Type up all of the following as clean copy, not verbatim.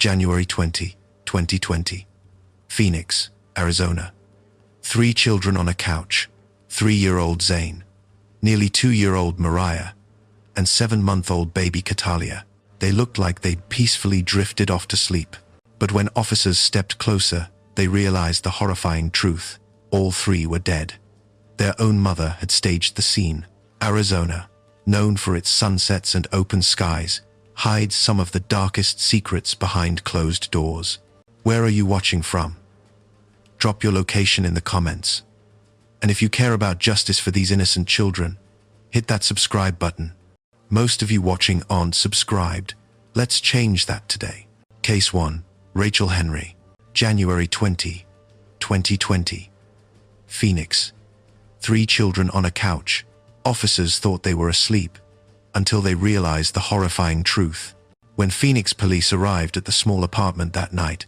January 20, 2020. Phoenix, Arizona. 3 children on a couch, 3-year-old Zane, nearly 2-year-old Mariah, and 7-month-old baby Catalia. They looked like they'd peacefully drifted off to sleep. But when officers stepped closer, they realized the horrifying truth. All 3 were dead. Their own mother had staged the scene. Arizona, known for its sunsets and open skies, hides some of the darkest secrets behind closed doors. Where are you watching from? Drop your location in the comments. And if you care about justice for these innocent children, hit that subscribe button. Most of you watching aren't subscribed. Let's change that today. Case 1. Rachel Henry. January 20, 2020. Phoenix. 3 children on a couch. Officers thought they were asleep, until they realized the horrifying truth. When Phoenix police arrived at the small apartment that night,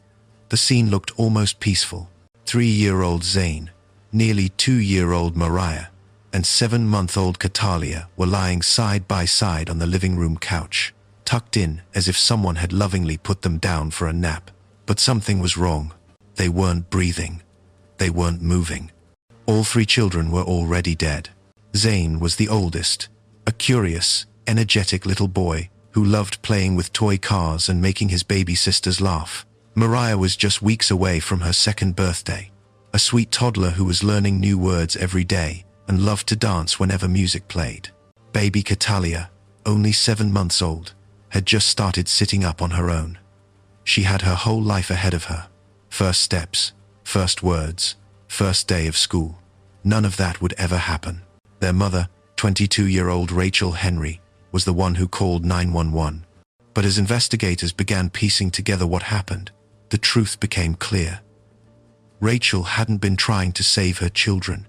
the scene looked almost peaceful. 3-year-old Zane, nearly 2-year-old Mariah, and 7-month-old Catalia were lying side by side on the living room couch, tucked in as if someone had lovingly put them down for a nap. But something was wrong. They weren't breathing. They weren't moving. All 3 children were already dead. Zane was the oldest, a curious, energetic little boy who loved playing with toy cars and making his baby sisters laugh. Mariah was just weeks away from her 2nd birthday, a sweet toddler who was learning new words every day and loved to dance whenever music played. Baby Catalia, only 7 months old, had just started sitting up on her own. She had her whole life ahead of her. First steps, first words, first day of school. None of that would ever happen. Their mother, 22-year-old Rachel Henry, was the one who called 911. But as investigators began piecing together what happened, the truth became clear. Rachel hadn't been trying to save her children.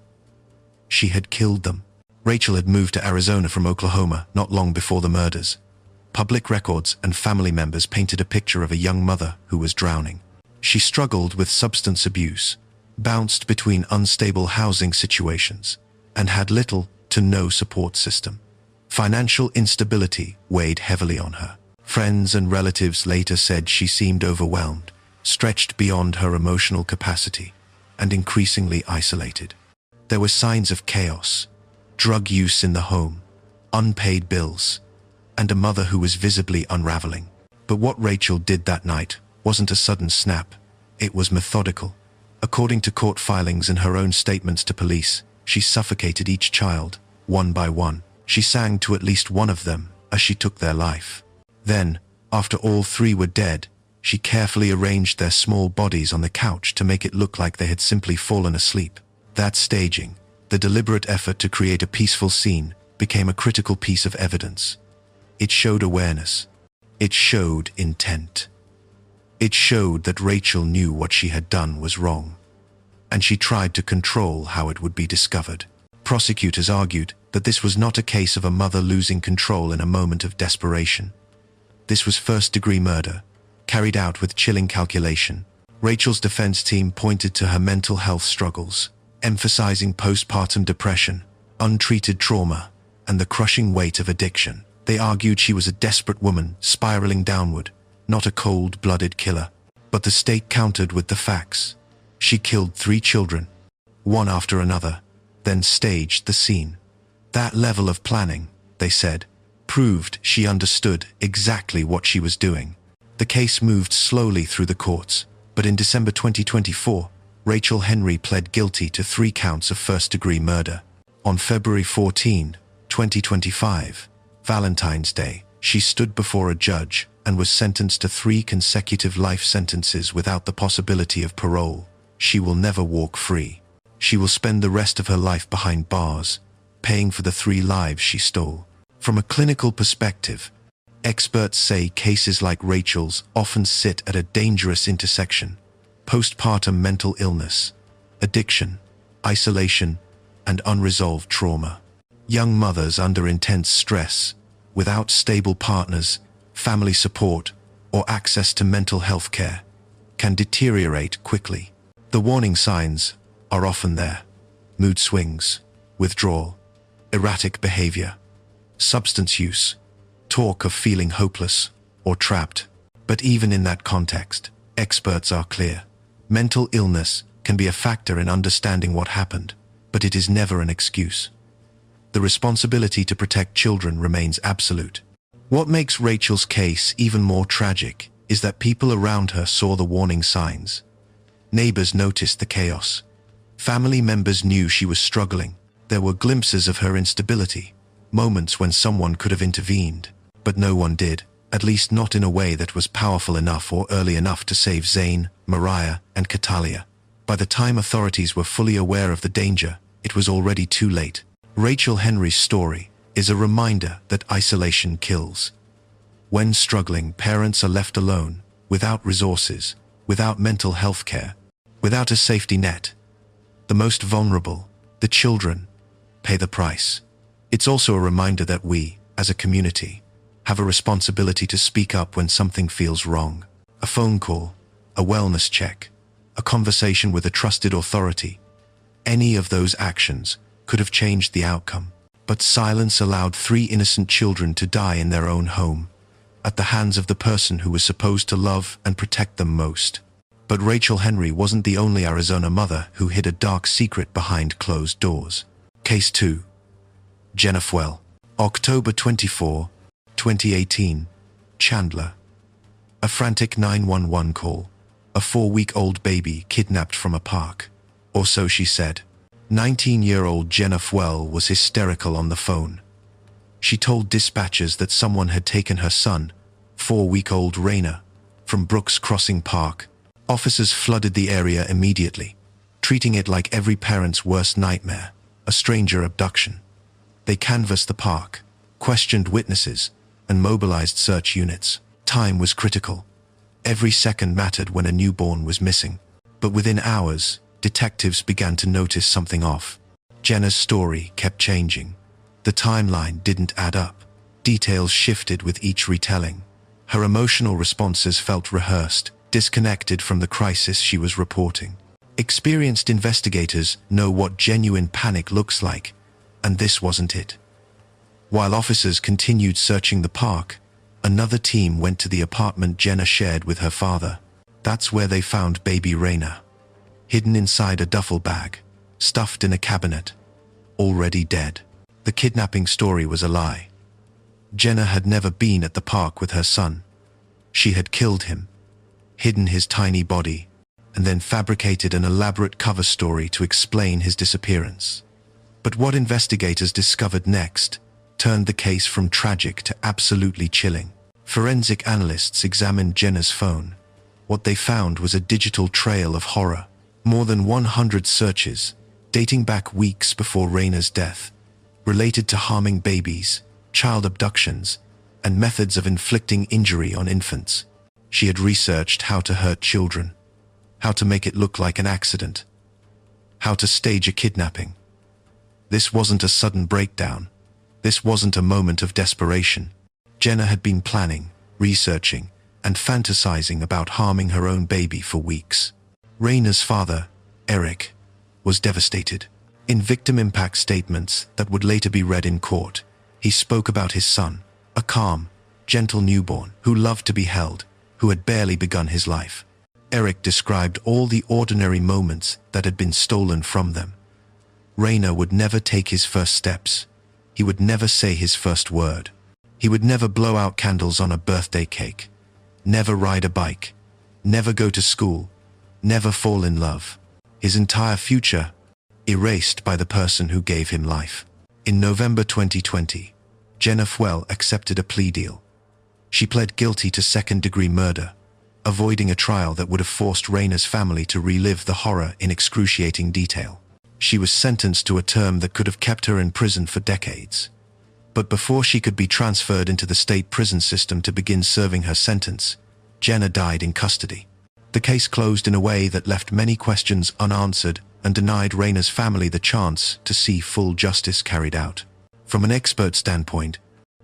She had killed them. Rachel had moved to Arizona from Oklahoma not long before the murders. Public records and family members painted a picture of a young mother who was drowning. She struggled with substance abuse, bounced between unstable housing situations, and had little to no support system. Financial instability weighed heavily on her. Friends and relatives later said she seemed overwhelmed, stretched beyond her emotional capacity, and increasingly isolated. There were signs of chaos, drug use in the home, unpaid bills, and a mother who was visibly unraveling. But what Rachel did that night wasn't a sudden snap. It was methodical. According to court filings and her own statements to police, she suffocated each child, one by one. She sang to at least one of them as she took their life. Then, after all 3 were dead, she carefully arranged their small bodies on the couch to make it look like they had simply fallen asleep. That staging, the deliberate effort to create a peaceful scene, became a critical piece of evidence. It showed awareness. It showed intent. It showed that Rachel knew what she had done was wrong, and she tried to control how it would be discovered. Prosecutors argued that this was not a case of a mother losing control in a moment of desperation. This was first-degree murder, carried out with chilling calculation. Rachel's defense team pointed to her mental health struggles, emphasizing postpartum depression, untreated trauma, and the crushing weight of addiction. They argued she was a desperate woman spiraling downward, not a cold-blooded killer. But the state countered with the facts. She killed 3 children, one after another, then staged the scene. That level of planning, they said, proved she understood exactly what she was doing. The case moved slowly through the courts, but in December 2024, Rachel Henry pled guilty to 3 counts of first-degree murder. On February 14, 2025, Valentine's Day, she stood before a judge and was sentenced to 3 consecutive life sentences without the possibility of parole. She will never walk free. She will spend the rest of her life behind bars, paying for the 3 lives she stole. From a clinical perspective, experts say cases like Rachel's often sit at a dangerous intersection: postpartum mental illness, addiction, isolation, and unresolved trauma. Young mothers under intense stress, without stable partners, family support, or access to mental health care, can deteriorate quickly. The warning signs are often there: mood swings, withdrawal, erratic behavior, substance use, talk of feeling hopeless or trapped. But even in that context, experts are clear. Mental illness can be a factor in understanding what happened, but it is never an excuse. The responsibility to protect children remains absolute. What makes Rachel's case even more tragic is that people around her saw the warning signs. Neighbors noticed the chaos. Family members knew she was struggling. There were glimpses of her instability, moments when someone could have intervened, but no one did, at least not in a way that was powerful enough or early enough to save Zane, Mariah, and Catalia. By the time authorities were fully aware of the danger, it was already too late. Rachel Henry's story is a reminder that isolation kills. When struggling, parents are left alone, without resources, without mental health care, without a safety net. The most vulnerable, the children, pay the price. It's also a reminder that we, as a community, have a responsibility to speak up when something feels wrong. A phone call, a wellness check, a conversation with a trusted authority. Any of those actions could have changed the outcome. But silence allowed 3 innocent children to die in their own home, at the hands of the person who was supposed to love and protect them most. But Rachel Henry wasn't the only Arizona mother who hid a dark secret behind closed doors. Case 2. Jenna Folwell. October 24, 2018. Chandler. A frantic 911 call. A 4-week-old baby kidnapped from a park. Or so she said. 19-year-old Jenna Folwell was hysterical on the phone. She told dispatchers that someone had taken her son, 4-week-old Rainer, from Brooks Crossing Park. Officers flooded the area immediately, treating it like every parent's worst nightmare, a stranger abduction. They canvassed the park, questioned witnesses, and mobilized search units. Time was critical. Every second mattered when a newborn was missing. But within hours, detectives began to notice something off. Jenna's story kept changing. The timeline didn't add up. Details shifted with each retelling. Her emotional responses felt rehearsed, disconnected from the crisis she was reporting. Experienced investigators know what genuine panic looks like, and this wasn't it. While officers continued searching the park, another team went to the apartment Jenna shared with her father. That's where they found baby Rainer, hidden inside a duffel bag, stuffed in a cabinet, already dead. The kidnapping story was a lie. Jenna had never been at the park with her son. She had killed him, hidden his tiny body, and then fabricated an elaborate cover story to explain his disappearance. But what investigators discovered next turned the case from tragic to absolutely chilling. Forensic analysts examined Jenna's phone. What they found was a digital trail of horror. More than 100 searches, dating back weeks before Rainer's death, related to harming babies, child abductions, and methods of inflicting injury on infants. She had researched how to hurt children, how to make it look like an accident, how to stage a kidnapping. This wasn't a sudden breakdown. This wasn't a moment of desperation. Jenna had been planning, researching, and fantasizing about harming her own baby for weeks. Rainer's father, Eric, was devastated. In victim impact statements that would later be read in court, he spoke about his son, a calm, gentle newborn who loved to be held, who had barely begun his life. Eric described all the ordinary moments that had been stolen from them. Rainer would never take his first steps. He would never say his first word. He would never blow out candles on a birthday cake, never ride a bike, never go to school, never fall in love. His entire future erased by the person who gave him life. In November 2020, Jenna Folwell accepted a plea deal. She pled guilty to second-degree murder, avoiding a trial that would have forced Rainer's family to relive the horror in excruciating detail. She was sentenced to a term that could have kept her in prison for decades. But before she could be transferred into the state prison system to begin serving her sentence, Jenna died in custody. The case closed in a way that left many questions unanswered and denied Rainer's family the chance to see full justice carried out. From an expert standpoint,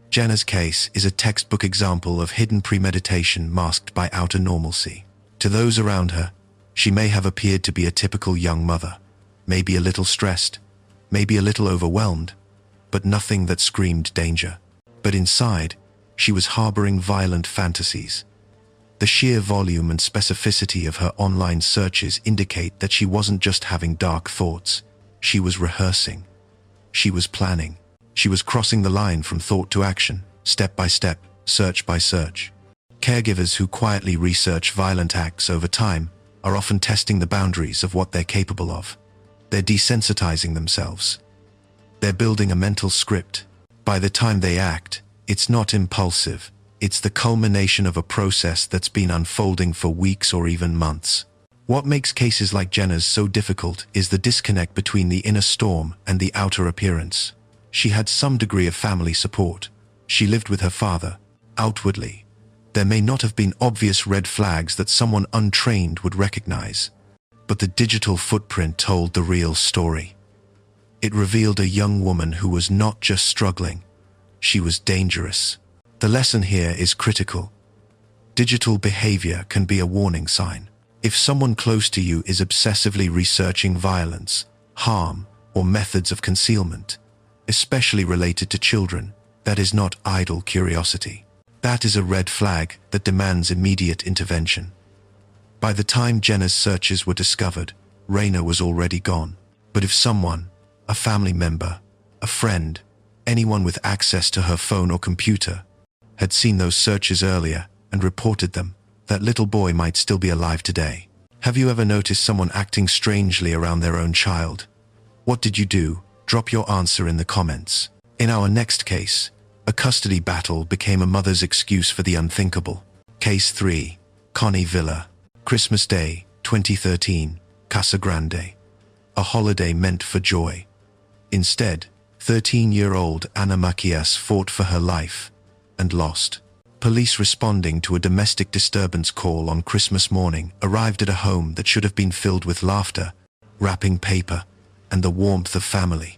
Jenna's case is a textbook example of hidden premeditation masked by outer normalcy. To those around her, she may have appeared to be a typical young mother, maybe a little stressed, maybe a little overwhelmed, but nothing that screamed danger. But inside, she was harboring violent fantasies. The sheer volume and specificity of her online searches indicate that she wasn't just having dark thoughts. She was rehearsing. She was planning. She was crossing the line from thought to action, step by step, search by search. Caregivers who quietly research violent acts over time are often testing the boundaries of what they're capable of. They're desensitizing themselves. They're building a mental script. By the time they act, it's not impulsive. It's the culmination of a process that's been unfolding for weeks or even months. What makes cases like Jenna's so difficult is the disconnect between the inner storm and the outer appearance. She had some degree of family support. She lived with her father. Outwardly, there may not have been obvious red flags that someone untrained would recognize. But the digital footprint told the real story. It revealed a young woman who was not just struggling, she was dangerous. The lesson here is critical. Digital behavior can be a warning sign. If someone close to you is obsessively researching violence, harm, or methods of concealment, especially related to children, that is not idle curiosity. That is a red flag that demands immediate intervention. By the time Jenna's searches were discovered, Raina was already gone. But if someone, a family member, a friend, anyone with access to her phone or computer, had seen those searches earlier and reported them, that little boy might still be alive today. Have you ever noticed someone acting strangely around their own child? What did you do? Drop your answer in the comments. In our next case, a custody battle became a mother's excuse for the unthinkable. Case 3. Connie Villa. Christmas Day, 2013, Casa Grande. A holiday meant for joy. Instead, 13-year-old Ana Macias fought for her life and lost. Police responding to a domestic disturbance call on Christmas morning arrived at a home that should have been filled with laughter, wrapping paper, and the warmth of family.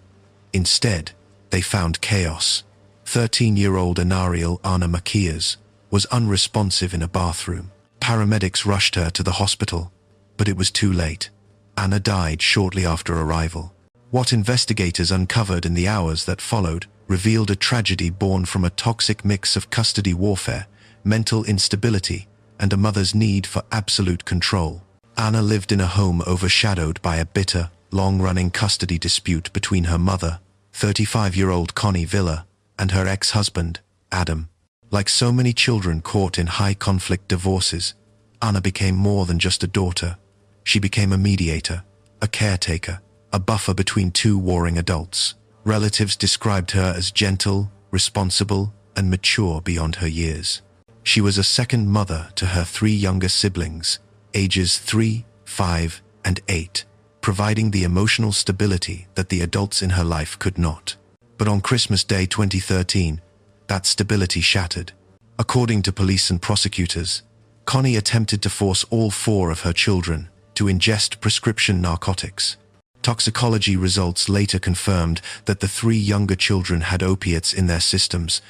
Instead, they found chaos. 13-year-old Ana Macias was unresponsive in a bathroom. Paramedics rushed her to the hospital, but it was too late. Ana died shortly after arrival. What investigators uncovered in the hours that followed revealed a tragedy born from a toxic mix of custody warfare, mental instability, and a mother's need for absolute control. Ana lived in a home overshadowed by a bitter, long-running custody dispute between her mother, 35-year-old Connie Villa, and her ex-husband, Adam. Like so many children caught in high-conflict divorces, Ana became more than just a daughter. She became a mediator, a caretaker, a buffer between two warring adults. Relatives described her as gentle, responsible, and mature beyond her years. She was a second mother to her 3 younger siblings, ages 3, 5, and 8, providing the emotional stability that the adults in her life could not. But on Christmas Day 2013, that stability shattered. According to police and prosecutors, Connie attempted to force all 4 of her children to ingest prescription narcotics. Toxicology results later confirmed that the 3 younger children had opiates in their systems,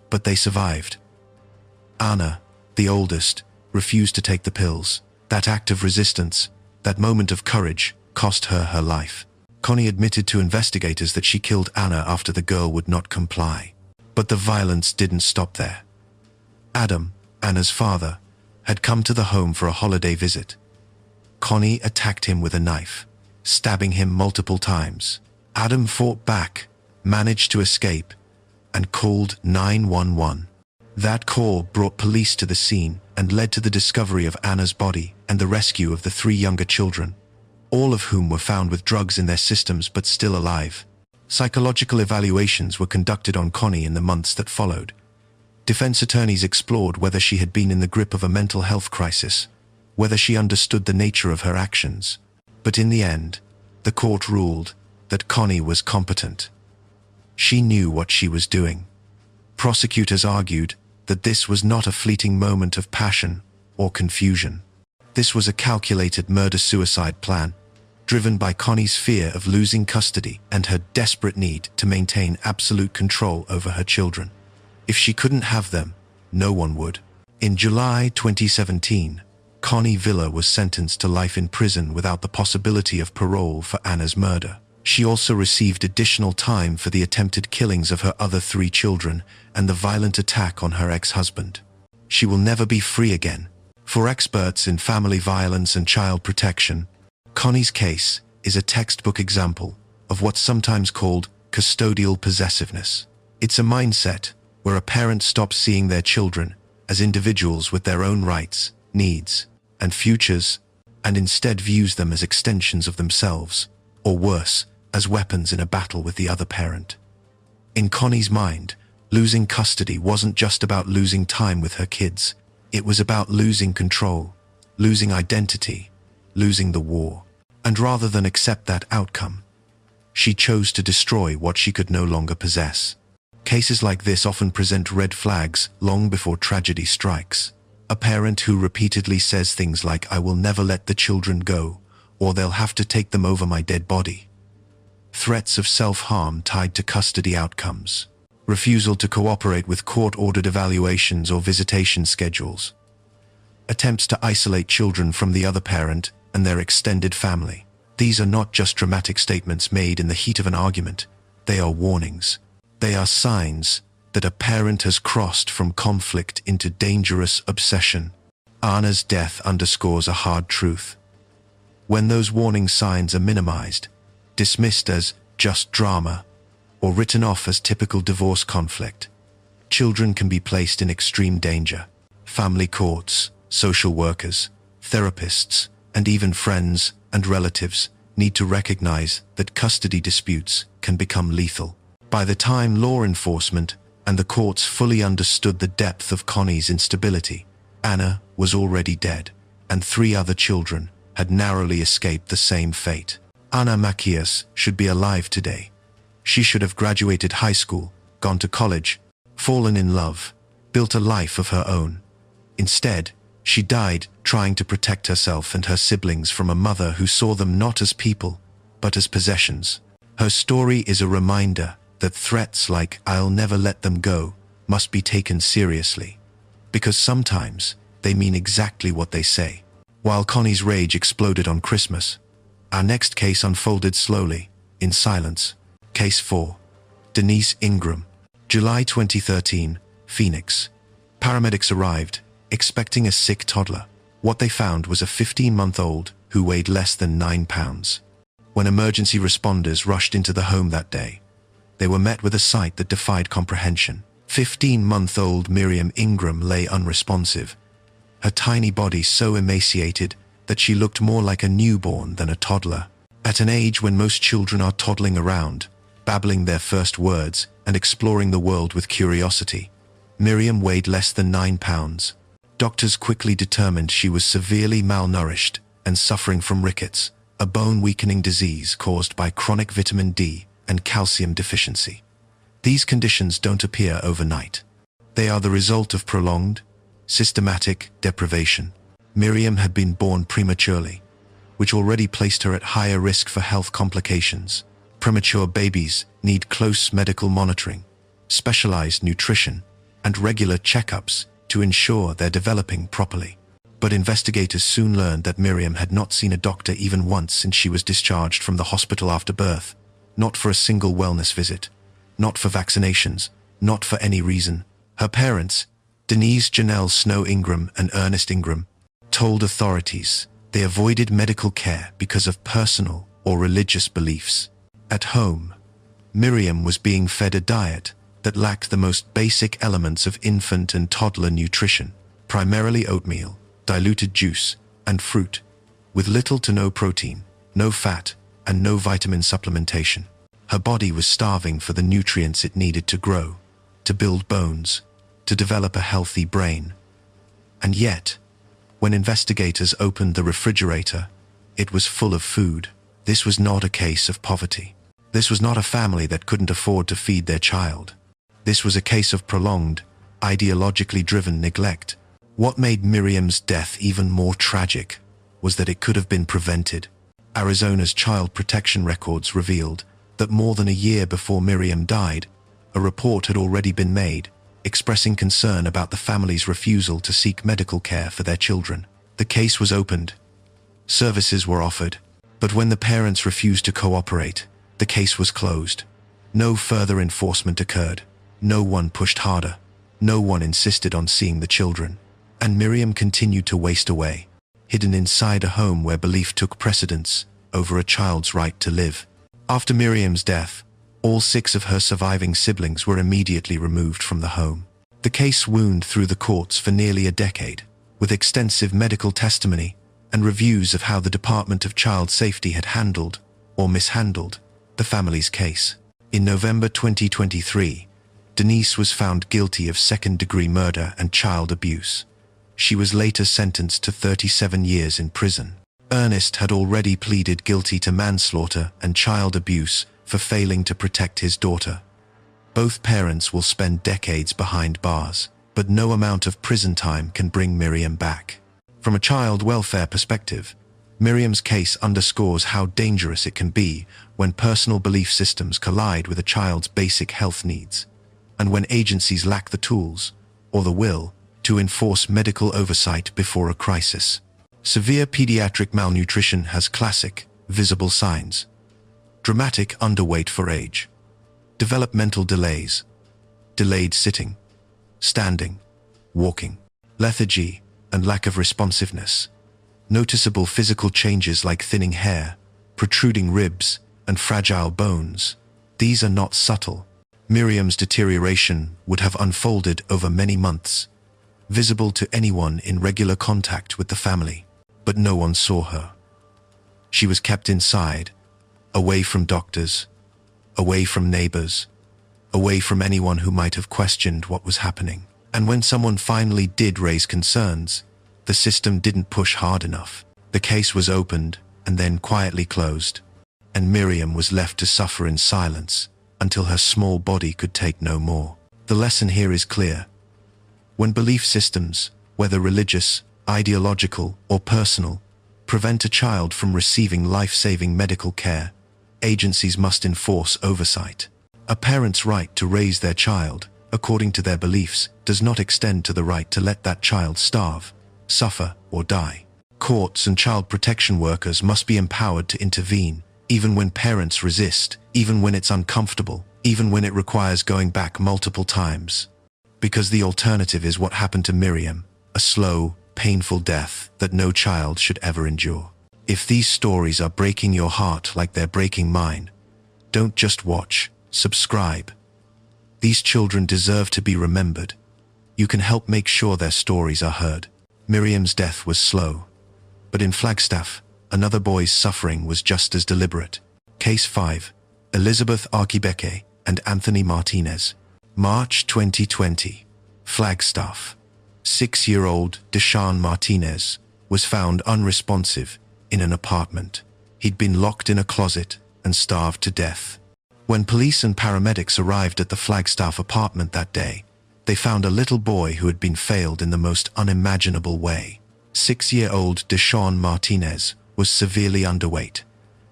but they survived. Ana, the oldest, refused to take the pills. That act of resistance, that moment of courage, cost her her life. Connie admitted to investigators that she killed Ana after the girl would not comply. But the violence didn't stop there. Adam, Ana's father, had come to the home for a holiday visit. Connie attacked him with a knife, stabbing him multiple times. Adam fought back, managed to escape, and called 911. That call brought police to the scene and led to the discovery of Ana's body and the rescue of the 3 younger children, all of whom were found with drugs in their systems but still alive. Psychological evaluations were conducted on Connie in the months that followed. Defense attorneys explored whether she had been in the grip of a mental health crisis, whether she understood the nature of her actions. But in the end, the court ruled that Connie was competent. She knew what she was doing. Prosecutors argued that this was not a fleeting moment of passion or confusion. This was a calculated murder-suicide plan, driven by Connie's fear of losing custody and her desperate need to maintain absolute control over her children. If she couldn't have them, no one would. In July 2017, Connie Villa was sentenced to life in prison without the possibility of parole for Ana's murder. She also received additional time for the attempted killings of her other 3 children and the violent attack on her ex-husband. She will never be free again. For experts in family violence and child protection, Connie's case is a textbook example of what's sometimes called custodial possessiveness. It's a mindset where a parent stops seeing their children as individuals with their own rights, needs, and futures, and instead views them as extensions of themselves, or worse, as weapons in a battle with the other parent. In Connie's mind, losing custody wasn't just about losing time with her kids. It was about losing control, losing identity, losing the war. And rather than accept that outcome, she chose to destroy what she could no longer possess. Cases like this often present red flags long before tragedy strikes. A parent who repeatedly says things like, "I will never let the children go," or "they'll have to take them over my dead body." Threats of self-harm tied to custody outcomes. Refusal to cooperate with court-ordered evaluations or visitation schedules. Attempts to isolate children from the other parent and their extended family. These are not just dramatic statements made in the heat of an argument. They are warnings. They are signs that a parent has crossed from conflict into dangerous obsession. Anna's death underscores a hard truth. When those warning signs are minimized, dismissed as just drama, or written off as typical divorce conflict, children can be placed in extreme danger. Family courts, social workers, therapists, and even friends and relatives need to recognize that custody disputes can become lethal. By the time law enforcement and the courts fully understood the depth of Connie's instability, Anna was already dead, and 3 other children had narrowly escaped the same fate. Anna Macias should be alive today. She should have graduated high school, gone to college, fallen in love, built a life of her own. Instead, she died trying to protect herself and her siblings from a mother who saw them not as people, but as possessions. Her story is a reminder that threats like "I'll never let them go" must be taken seriously, because sometimes they mean exactly what they say. While Connie's rage exploded on Christmas, our next case unfolded slowly, in silence. Case 4. Denise Ingram. July 2013, Phoenix. Paramedics arrived, expecting a sick toddler. What they found was a 15-month-old who weighed less than 9 pounds. When emergency responders rushed into the home that day, they were met with a sight that defied comprehension. 15-month-old Miriam Ingram lay unresponsive, her tiny body so emaciated that she looked more like a newborn than a toddler. At an age when most children are toddling around, babbling their first words and exploring the world with curiosity, Miriam weighed less than 9 pounds. Doctors quickly determined she was severely malnourished and suffering from rickets, a bone-weakening disease caused by chronic vitamin D and calcium deficiency. These conditions don't appear overnight. They are the result of prolonged, systematic deprivation. Miriam had been born prematurely, which already placed her at higher risk for health complications. Premature babies need close medical monitoring, specialized nutrition, and regular checkups to ensure they're developing properly. But investigators soon learned that Miriam had not seen a doctor even once since she was discharged from the hospital after birth. Not for a single wellness visit, not for vaccinations, not for any reason. Her parents, Denise Janelle Snow Ingram and Ernest Ingram, told authorities they avoided medical care because of personal or religious beliefs. At home, Miriam was being fed a diet that lacked the most basic elements of infant and toddler nutrition, primarily oatmeal, diluted juice, and fruit, with little to no protein, no fat, and no vitamin supplementation. Her body was starving for the nutrients it needed to grow, to build bones, to develop a healthy brain. And yet, when investigators opened the refrigerator, it was full of food. This was not a case of poverty. This was not a family that couldn't afford to feed their child. This was a case of prolonged, ideologically driven neglect. What made Miriam's death even more tragic was that it could have been prevented. Arizona's child protection records revealed that more than a year before Miriam died, a report had already been made, expressing concern about the family's refusal to seek medical care for their children. The case was opened. Services were offered. But when the parents refused to cooperate, the case was closed. No further enforcement occurred. No one pushed harder. No one insisted on seeing the children. And Miriam continued to waste away, hidden inside a home where belief took precedence over a child's right to live. After Miriam's death, all 6 of her surviving siblings were immediately removed from the home. The case wound through the courts for nearly a decade, with extensive medical testimony and reviews of how the Department of Child Safety had handled or mishandled the family's case. In November 2023, Denise was found guilty of second-degree murder and child abuse. She was later sentenced to 37 years in prison. Ernest had already pleaded guilty to manslaughter and child abuse for failing to protect his daughter. Both parents will spend decades behind bars, but no amount of prison time can bring Miriam back. From a child welfare perspective, Miriam's case underscores how dangerous it can be when personal belief systems collide with a child's basic health needs, and when agencies lack the tools or the will to enforce medical oversight before a crisis. Severe pediatric malnutrition has classic, visible signs: dramatic underweight for age, developmental delays, delayed sitting, standing, walking, lethargy, and lack of responsiveness. Noticeable physical changes like thinning hair, protruding ribs, and fragile bones. These are not subtle. Miriam's deterioration would have unfolded over many months, visible to anyone in regular contact with the family, but no one saw her. She was kept inside, away from doctors, away from neighbors, away from anyone who might have questioned what was happening. And when someone finally did raise concerns, the system didn't push hard enough. The case was opened and then quietly closed, and Miriam was left to suffer in silence until her small body could take no more. The lesson here is clear. When belief systems, whether religious, ideological, or personal, prevent a child from receiving life-saving medical care, agencies must enforce oversight. A parent's right to raise their child according to their beliefs does not extend to the right to let that child starve, suffer, or die. Courts and child protection workers must be empowered to intervene, even when parents resist, even when it's uncomfortable, even when it requires going back multiple times. Because the alternative is what happened to Miriam, a slow, painful death that no child should ever endure. If these stories are breaking your heart like they're breaking mine, don't just watch, subscribe. These children deserve to be remembered. You can help make sure their stories are heard. Miriam's death was slow, but in Flagstaff, another boy's suffering was just as deliberate. Case 5. Elizabeth Archibeke and Anthony Martinez. March 2020. Flagstaff. 6-year-old Deshaun Martinez was found unresponsive in an apartment. He'd been locked in a closet and starved to death. When police and paramedics arrived at the Flagstaff apartment that day, they found a little boy who had been failed in the most unimaginable way. 6-year-old Deshaun Martinez was severely underweight,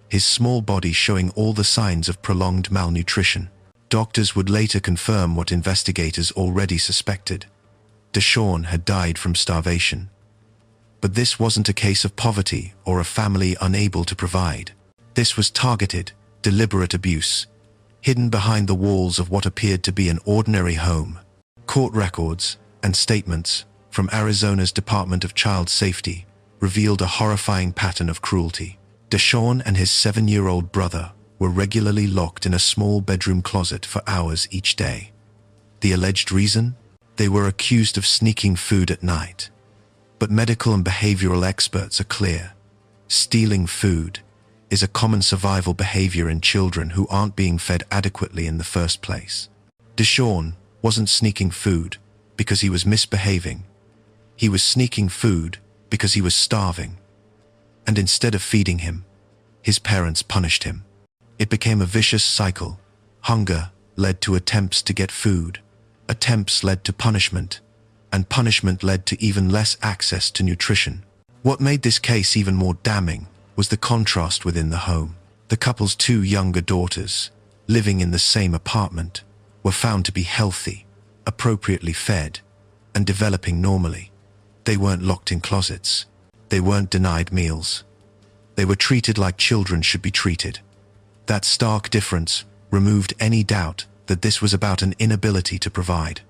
his small body showing all the signs of prolonged malnutrition. Doctors would later confirm what investigators already suspected. Deshaun had died from starvation. But this wasn't a case of poverty or a family unable to provide. This was targeted, deliberate abuse, hidden behind the walls of what appeared to be an ordinary home. Court records and statements from Arizona's Department of Child Safety revealed a horrifying pattern of cruelty. Deshaun and his 7-year-old brother were regularly locked in a small bedroom closet for hours each day. The alleged reason? They were accused of sneaking food at night. But medical and behavioral experts are clear. Stealing food is a common survival behavior in children who aren't being fed adequately in the first place. Deshaun wasn't sneaking food because he was misbehaving. He was sneaking food because he was starving. And instead of feeding him, his parents punished him. It became a vicious cycle. Hunger led to attempts to get food. Attempts led to punishment, and punishment led to even less access to nutrition. What made this case even more damning was the contrast within the home. The couple's 2 younger daughters, living in the same apartment, were found to be healthy, appropriately fed, and developing normally. They weren't locked in closets. They weren't denied meals. They were treated like children should be treated. That stark difference removed any doubt that this was about an inability to provide.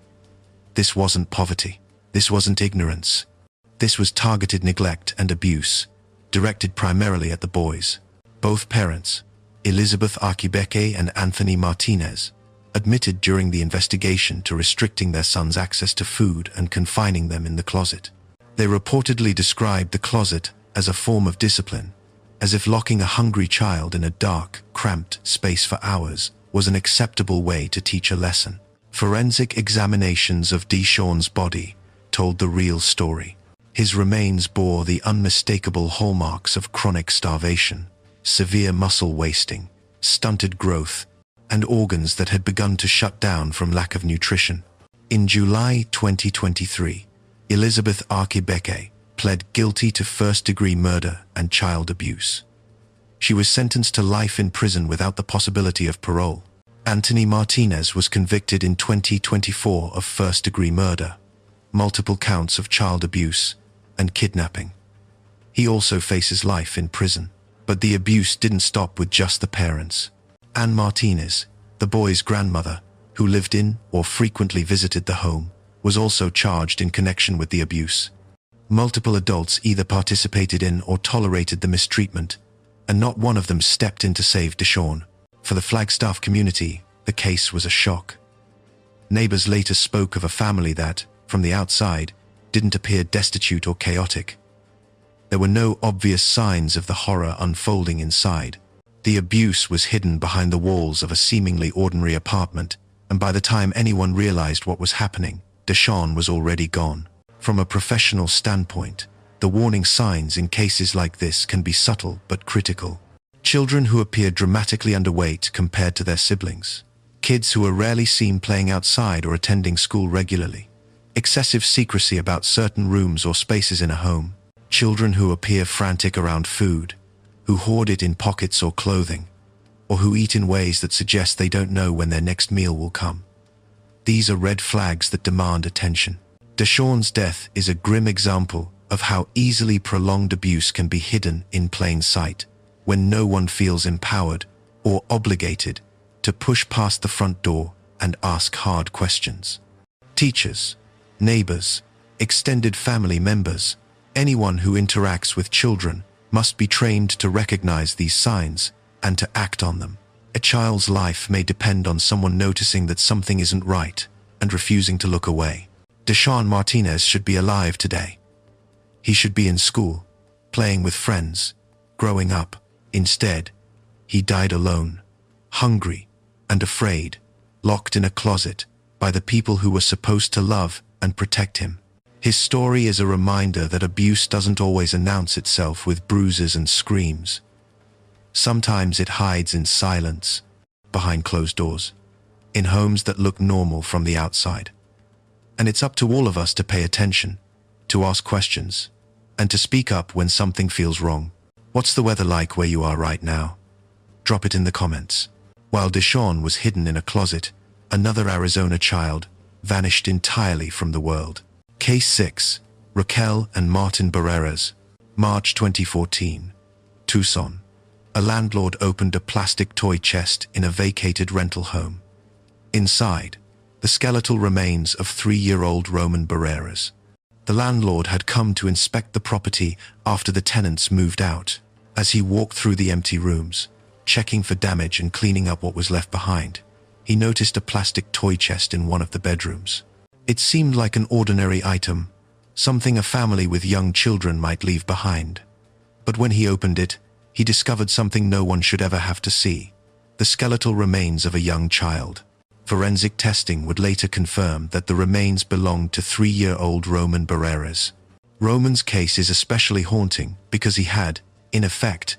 This wasn't poverty. This wasn't ignorance. This was targeted neglect and abuse, directed primarily at the boys. Both parents, Elizabeth Arquibeke and Anthony Martinez, admitted during the investigation to restricting their son's access to food and confining them in the closet. They reportedly described the closet as a form of discipline, as if locking a hungry child in a dark, cramped space for hours was an acceptable way to teach a lesson. Forensic examinations of Deshawn's body told the real story. His remains bore the unmistakable hallmarks of chronic starvation, severe muscle wasting, stunted growth, and organs that had begun to shut down from lack of nutrition. In July 2023, Elizabeth Arquibeke pled guilty to first-degree murder and child abuse. She was sentenced to life in prison without the possibility of parole. Anthony Martinez was convicted in 2024 of first-degree murder, multiple counts of child abuse, and kidnapping. He also faces life in prison. But the abuse didn't stop with just the parents. Ann Martinez, the boy's grandmother, who lived in or frequently visited the home, was also charged in connection with the abuse. Multiple adults either participated in or tolerated the mistreatment, and not one of them stepped in to save Deshawn. For the Flagstaff community, the case was a shock. Neighbors later spoke of a family that, from the outside, didn't appear destitute or chaotic. There were no obvious signs of the horror unfolding inside. The abuse was hidden behind the walls of a seemingly ordinary apartment, and by the time anyone realized what was happening, Deshawn was already gone. From a professional standpoint, the warning signs in cases like this can be subtle but critical. Children who appear dramatically underweight compared to their siblings. Kids who are rarely seen playing outside or attending school regularly. Excessive secrecy about certain rooms or spaces in a home. Children who appear frantic around food, who hoard it in pockets or clothing, or who eat in ways that suggest they don't know when their next meal will come. These are red flags that demand attention. Deshawn's death is a grim example of how easily prolonged abuse can be hidden in plain sight, when no one feels empowered or obligated to push past the front door and ask hard questions. Teachers, neighbors, extended family members, anyone who interacts with children must be trained to recognize these signs and to act on them. A child's life may depend on someone noticing that something isn't right and refusing to look away. Deshawn Martinez should be alive today. He should be in school, playing with friends, growing up. Instead, he died alone, hungry and afraid, locked in a closet by the people who were supposed to love and protect him. His story is a reminder that abuse doesn't always announce itself with bruises and screams. Sometimes it hides in silence, behind closed doors, in homes that look normal from the outside. And it's up to all of us to pay attention, to ask questions, and to speak up when something feels wrong. What's the weather like where you are right now? Drop it in the comments. While Deshawn was hidden in a closet, another Arizona child vanished entirely from the world. Case 6, Raquel and Martin Barreras, March 2014, Tucson. A landlord opened a plastic toy chest in a vacated rental home. Inside, the skeletal remains of 3-year-old Roman Barreras. The landlord had come to inspect the property after the tenants moved out. As he walked through the empty rooms, checking for damage and cleaning up what was left behind, he noticed a plastic toy chest in one of the bedrooms. It seemed like an ordinary item, something a family with young children might leave behind. But when he opened it, he discovered something no one should ever have to see: the skeletal remains of a young child. Forensic testing would later confirm that the remains belonged to 3-year-old Roman Barreras. Roman's case is especially haunting because he had, in effect,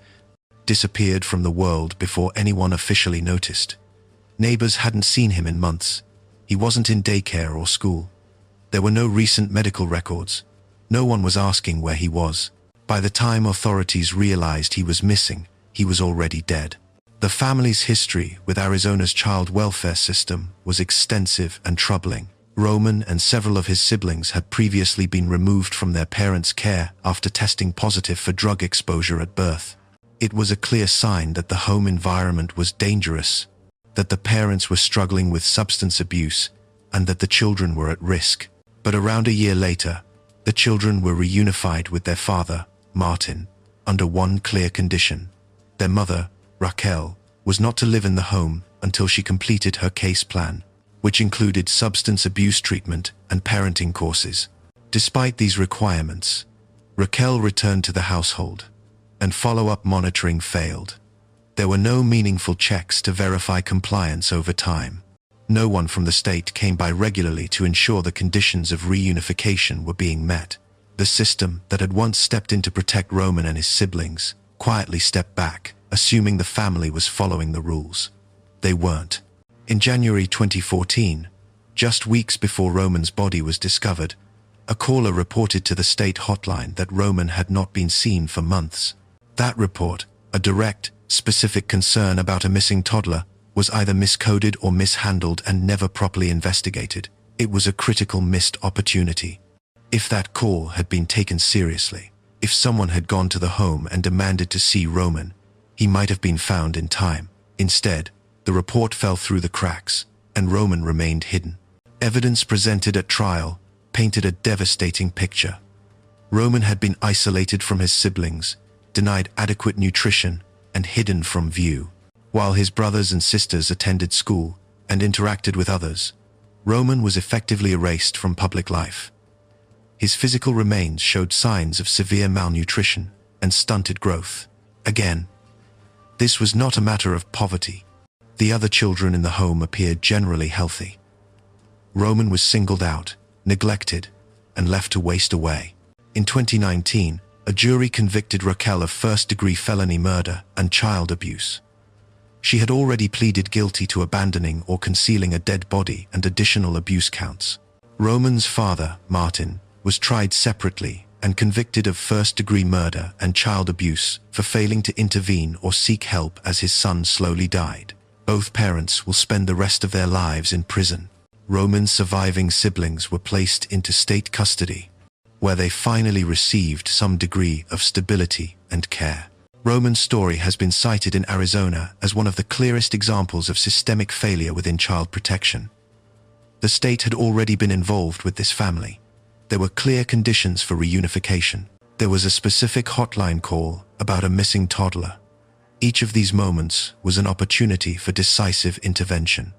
disappeared from the world before anyone officially noticed. Neighbors hadn't seen him in months. He wasn't in daycare or school. There were no recent medical records. No one was asking where he was. By the time authorities realized he was missing, he was already dead. The family's history with Arizona's child welfare system was extensive and troubling. Roman and several of his siblings had previously been removed from their parents' care after testing positive for drug exposure at birth. It was a clear sign that the home environment was dangerous, that the parents were struggling with substance abuse, and that the children were at risk. But around a year later, the children were reunified with their father, Martin, under one clear condition. Their mother, Raquel, was not to live in the home until she completed her case plan, which included substance abuse treatment and parenting courses. Despite these requirements, Raquel returned to the household, and follow-up monitoring failed. There were no meaningful checks to verify compliance over time. No one from the state came by regularly to ensure the conditions of reunification were being met. The system that had once stepped in to protect Roman and his siblings quietly stepped back, assuming the family was following the rules. They weren't. In January 2014, just weeks before Roman's body was discovered, a caller reported to the state hotline that Roman had not been seen for months. That report, a direct, specific concern about a missing toddler, was either miscoded or mishandled and never properly investigated. It was a critical missed opportunity. If that call had been taken seriously, if someone had gone to the home and demanded to see Roman, he might have been found in time. Instead, the report fell through the cracks, and Roman remained hidden. Evidence presented at trial painted a devastating picture. Roman had been isolated from his siblings, denied adequate nutrition, and hidden from view. While his brothers and sisters attended school and interacted with others, Roman was effectively erased from public life. His physical remains showed signs of severe malnutrition and stunted growth. Again, this was not a matter of poverty. The other children in the home appeared generally healthy. Roman was singled out, neglected, and left to waste away. In 2019, a jury convicted Raquel of first-degree felony murder and child abuse. She had already pleaded guilty to abandoning or concealing a dead body and additional abuse counts. Roman's father, Martin, was tried separately and convicted of first-degree murder and child abuse for failing to intervene or seek help as his son slowly died. Both parents will spend the rest of their lives in prison. Roman's surviving siblings were placed into state custody, where they finally received some degree of stability and care. Roman's story has been cited in Arizona as one of the clearest examples of systemic failure within child protection. The state had already been involved with this family. There were clear conditions for reunification. There was a specific hotline call about a missing toddler. Each of these moments was an opportunity for decisive intervention.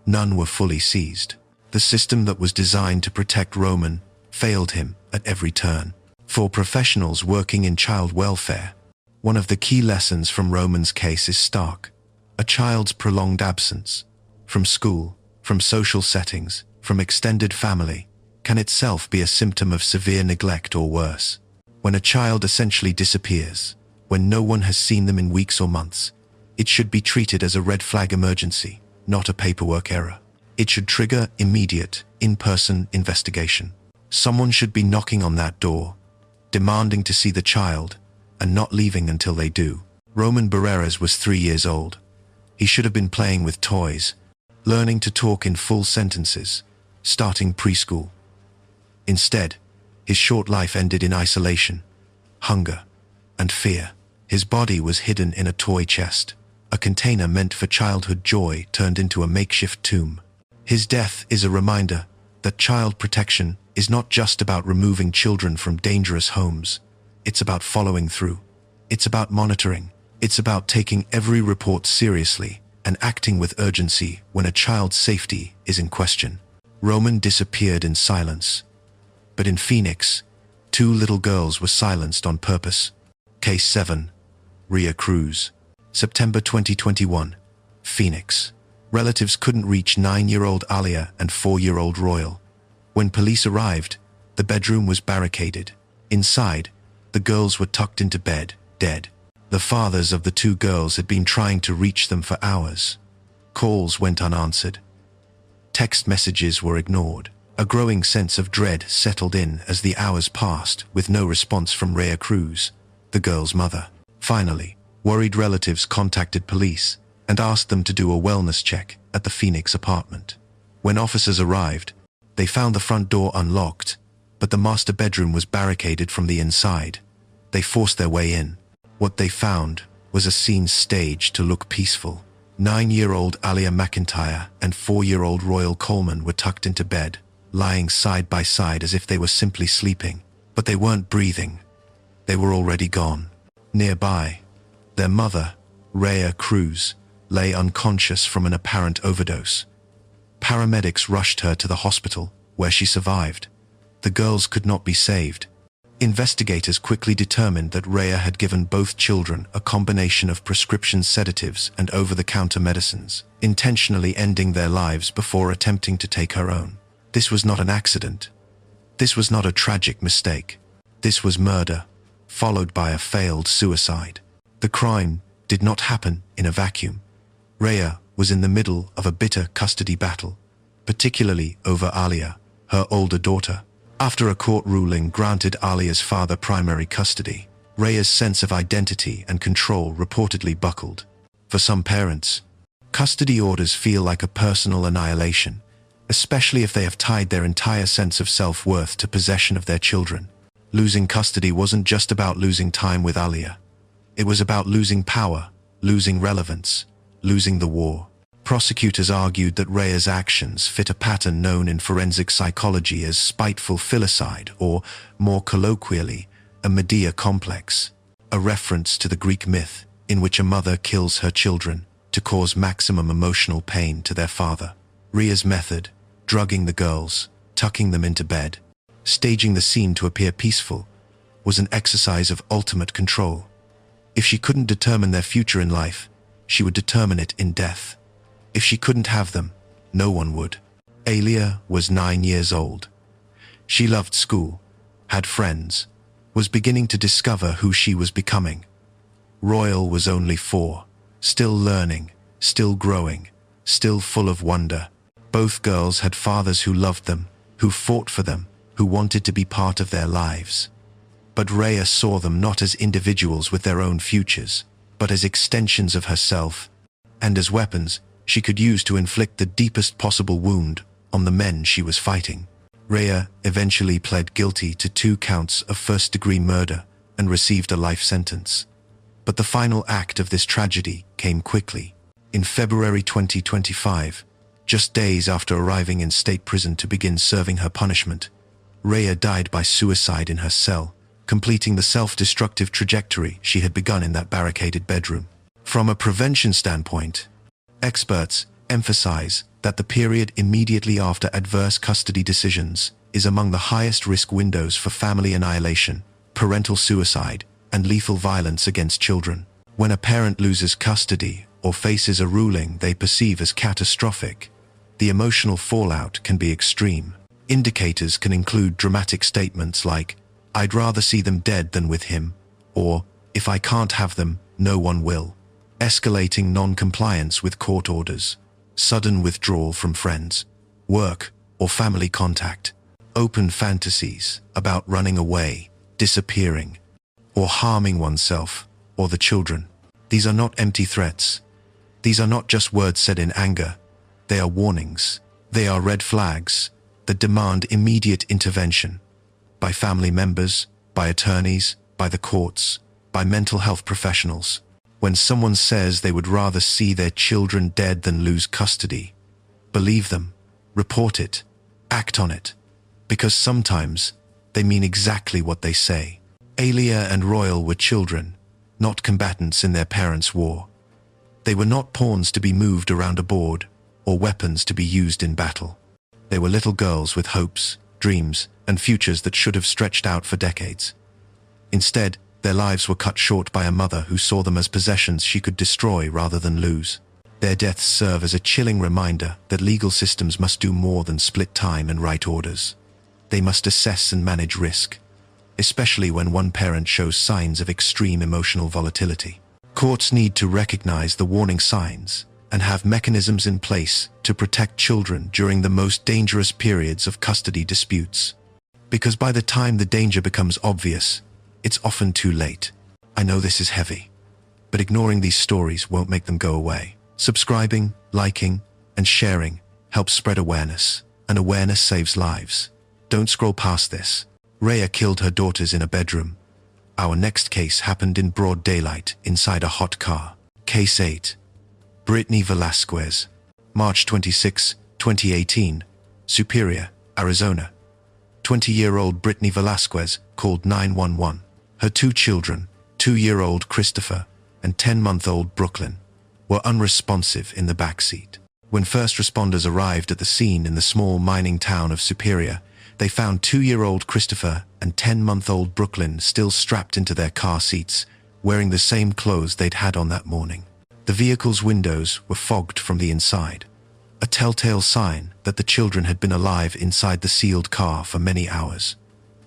None were fully seized. The system that was designed to protect Roman failed him at every turn. For professionals working in child welfare, one of the key lessons from Roman's case is stark. A child's prolonged absence, from school, from social settings, from extended family, can itself be a symptom of severe neglect or worse. When a child essentially disappears, when no one has seen them in weeks or months, it should be treated as a red flag emergency, not a paperwork error. It should trigger immediate, in-person investigation. Someone should be knocking on that door, demanding to see the child, and not leaving until they do. Roman Barreras was 3 years old. He should have been playing with toys, learning to talk in full sentences, starting preschool. Instead, his short life ended in isolation, hunger, and fear. His body was hidden in a toy chest. A container meant for childhood joy turned into a makeshift tomb. His death is a reminder that child protection is not just about removing children from dangerous homes. It's about following through. It's about monitoring. It's about taking every report seriously and acting with urgency when a child's safety is in question. Roman disappeared in silence. But in Phoenix, 2 little girls were silenced on purpose. Case 7. Retta Cruse. September 2021. Phoenix. Relatives couldn't reach 9-year-old Alia and 4-year-old Royal. When police arrived, the bedroom was barricaded. Inside, the girls were tucked into bed, dead. The fathers of the 2 girls had been trying to reach them for hours. Calls went unanswered. Text messages were ignored. A growing sense of dread settled in as the hours passed with no response from Retta Cruse, the girl's mother. Finally, worried relatives contacted police and asked them to do a wellness check at the Phoenix apartment. When officers arrived, they found the front door unlocked, but the master bedroom was barricaded from the inside. They forced their way in. What they found was a scene staged to look peaceful. 9-year-old Alia McIntyre and 4-year-old Royal Coleman were tucked into bed, lying side by side as if they were simply sleeping. But they weren't breathing. They were already gone. Nearby, their mother, Retta Cruse, lay unconscious from an apparent overdose. Paramedics rushed her to the hospital, where she survived. The girls could not be saved. Investigators quickly determined that Retta had given both children a combination of prescription sedatives and over-the-counter medicines, intentionally ending their lives before attempting to take her own. This was not an accident. This was not a tragic mistake. This was murder, followed by a failed suicide. The crime did not happen in a vacuum. Retta was in the middle of a bitter custody battle, particularly over Alia, her older daughter. After a court ruling granted Alia's father primary custody, Retta's sense of identity and control reportedly buckled. For some parents, custody orders feel like a personal annihilation, especially if they have tied their entire sense of self-worth to possession of their children. Losing custody wasn't just about losing time with Alia. It was about losing power, losing relevance, losing the war. Prosecutors argued that Retta's actions fit a pattern known in forensic psychology as spiteful filicide, or, more colloquially, a Medea complex, a reference to the Greek myth in which a mother kills her children to cause maximum emotional pain to their father. Retta's method, drugging the girls, tucking them into bed, staging the scene to appear peaceful, was an exercise of ultimate control. If she couldn't determine their future in life, she would determine it in death. If she couldn't have them, no one would. Alia was 9 years old. She loved school, had friends, was beginning to discover who she was becoming. Royal was only 4, still learning, still growing, still full of wonder. Both girls had fathers who loved them, who fought for them, who wanted to be part of their lives. But Retta saw them not as individuals with their own futures, but as extensions of herself, and as weapons she could use to inflict the deepest possible wound on the men she was fighting. Retta eventually pled guilty to 2 counts of first-degree murder and received a life sentence. But the final act of this tragedy came quickly. In February 2025, just days after arriving in state prison to begin serving her punishment, Retta died by suicide in her cell, completing the self-destructive trajectory she had begun in that barricaded bedroom. From a prevention standpoint, experts emphasize that the period immediately after adverse custody decisions is among the highest risk windows for family annihilation, parental suicide, and lethal violence against children. When a parent loses custody or faces a ruling they perceive as catastrophic, the emotional fallout can be extreme. Indicators can include dramatic statements like, "I'd rather see them dead than with him," or, "If I can't have them, no one will." Escalating non-compliance with court orders, sudden withdrawal from friends, work, or family contact, open fantasies about running away, disappearing, or harming oneself or the children. These are not empty threats. These are not just words said in anger. They are warnings. They are red flags that demand immediate intervention by family members, by attorneys, by the courts, by mental health professionals. When someone says they would rather see their children dead than lose custody, believe them, report it, act on it, because sometimes they mean exactly what they say. Alia and Royal were children, not combatants in their parents' war. They were not pawns to be moved around a board or weapons to be used in battle. They were little girls with hopes, dreams, and futures that should have stretched out for decades. Instead, their lives were cut short by a mother who saw them as possessions she could destroy rather than lose. Their deaths serve as a chilling reminder that legal systems must do more than split time and write orders. They must assess and manage risk, especially when one parent shows signs of extreme emotional volatility. Courts need to recognize the warning signs and have mechanisms in place to protect children during the most dangerous periods of custody disputes. Because by the time the danger becomes obvious, it's often too late. I know this is heavy, but ignoring these stories won't make them go away. Subscribing, liking, and sharing helps spread awareness, and awareness saves lives. Don't scroll past this. Retta killed her daughters in a bedroom. Our next case happened in broad daylight inside a hot car. Case 8. Brittany Velasquez. March 26, 2018. Superior, Arizona. 20-year-old Brittany Velasquez called 911. Her two children, 2-year-old Christopher and 10-month-old Brooklyn, were unresponsive in the backseat. When first responders arrived at the scene in the small mining town of Superior, they found 2-year-old Christopher and 10-month-old Brooklyn still strapped into their car seats, wearing the same clothes they'd had on that morning. The vehicle's windows were fogged from the inside, a telltale sign that the children had been alive inside the sealed car for many hours,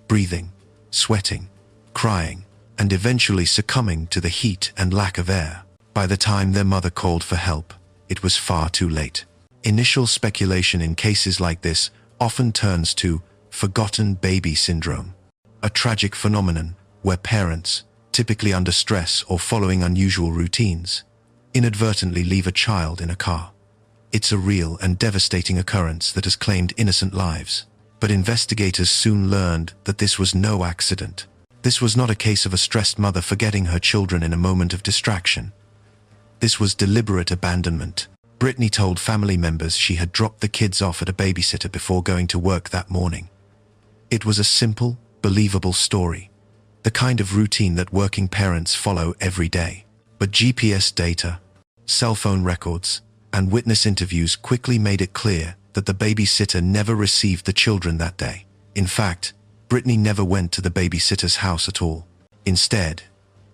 breathing, sweating, crying, and eventually succumbing to the heat and lack of air. By the time their mother called for help, it was far too late. Initial speculation in cases like this often turns to forgotten baby syndrome, a tragic phenomenon where parents, typically under stress or following unusual routines, inadvertently leave a child in a car. It's a real and devastating occurrence that has claimed innocent lives. But investigators soon learned that this was no accident. This was not a case of a stressed mother forgetting her children in a moment of distraction. This was deliberate abandonment. Brittany told family members she had dropped the kids off at a babysitter before going to work that morning. It was a simple, believable story, the kind of routine that working parents follow every day. But GPS data, cell phone records, and witness interviews quickly made it clear that the babysitter never received the children that day. In fact, Brittany never went to the babysitter's house at all. Instead,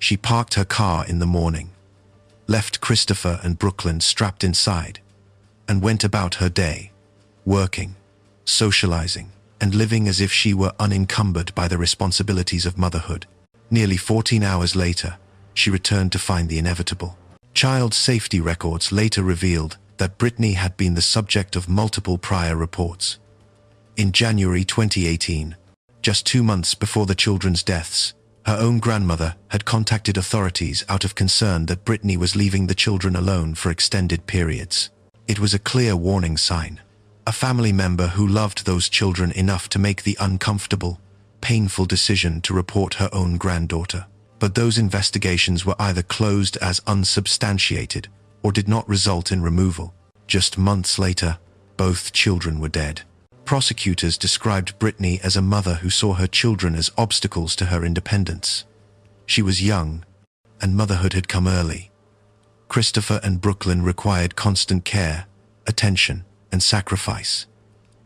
she parked her car in the morning, left Christopher and Brooklyn strapped inside, and went about her day, working, socializing, and living as if she were unencumbered by the responsibilities of motherhood. Nearly 14 hours later, she returned to find the inevitable. Child safety records later revealed that Brittany had been the subject of multiple prior reports. In January 2018, just 2 months before the children's deaths, her own grandmother had contacted authorities out of concern that Brittany was leaving the children alone for extended periods. It was a clear warning sign. A family member who loved those children enough to make the uncomfortable, painful decision to report her own granddaughter. But those investigations were either closed as unsubstantiated or did not result in removal. Just months later, both children were dead. Prosecutors described Brittany as a mother who saw her children as obstacles to her independence. She was young, and motherhood had come early. Christopher and Brooklyn required constant care, attention, and sacrifice,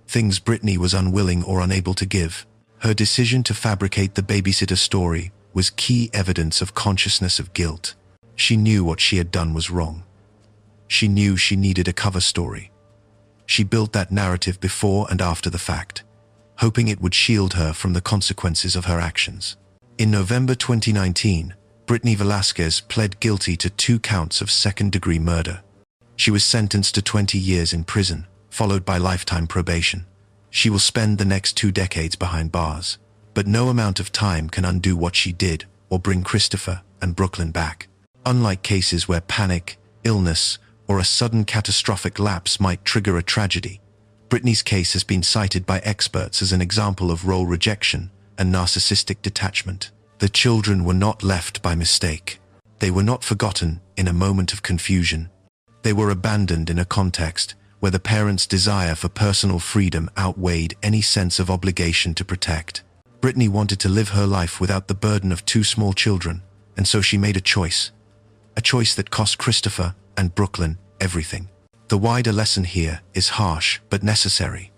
things Brittany was unwilling or unable to give. Her decision to fabricate the babysitter story was key evidence of consciousness of guilt. She knew what she had done was wrong. She knew she needed a cover story. She built that narrative before and after the fact, hoping it would shield her from the consequences of her actions. In November 2019, Brittany Velasquez pled guilty to 2 counts of second-degree murder. She was sentenced to 20 years in prison, followed by lifetime probation. She will spend the next 2 decades behind bars, but no amount of time can undo what she did or bring Christopher and Brooklyn back. Unlike cases where panic, illness, or a sudden catastrophic lapse might trigger a tragedy, Brittany's case has been cited by experts as an example of role rejection and narcissistic detachment. The children were not left by mistake. They were not forgotten in a moment of confusion. They were abandoned in a context where the parents' desire for personal freedom outweighed any sense of obligation to protect. Brittany wanted to live her life without the burden of 2 small children, and so she made a choice that cost Christopher and Brooklyn everything. The wider lesson here is harsh but necessary.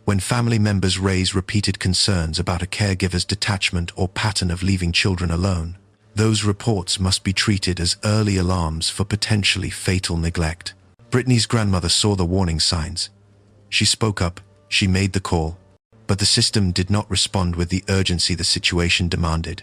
When family members raise repeated concerns about a caregiver's detachment or pattern of leaving children alone, those reports must be treated as early alarms for potentially fatal neglect. Brittany's grandmother saw the warning signs. She spoke up, she made the call, but the system did not respond with the urgency the situation demanded.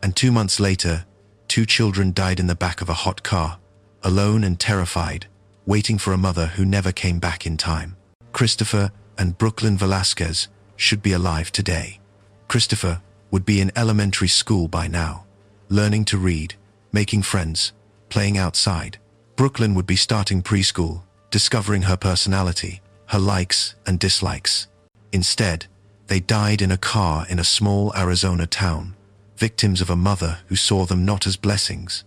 And 2 months later, 2 children died in the back of a hot car, alone and terrified, waiting for a mother who never came back in time. Christopher and Brooklyn Velasquez should be alive today. Christopher would be in elementary school by now, learning to read, making friends, playing outside. Brooklyn would be starting preschool, discovering her personality, her likes and dislikes. Instead, they died in a car in a small Arizona town, victims of a mother who saw them not as blessings,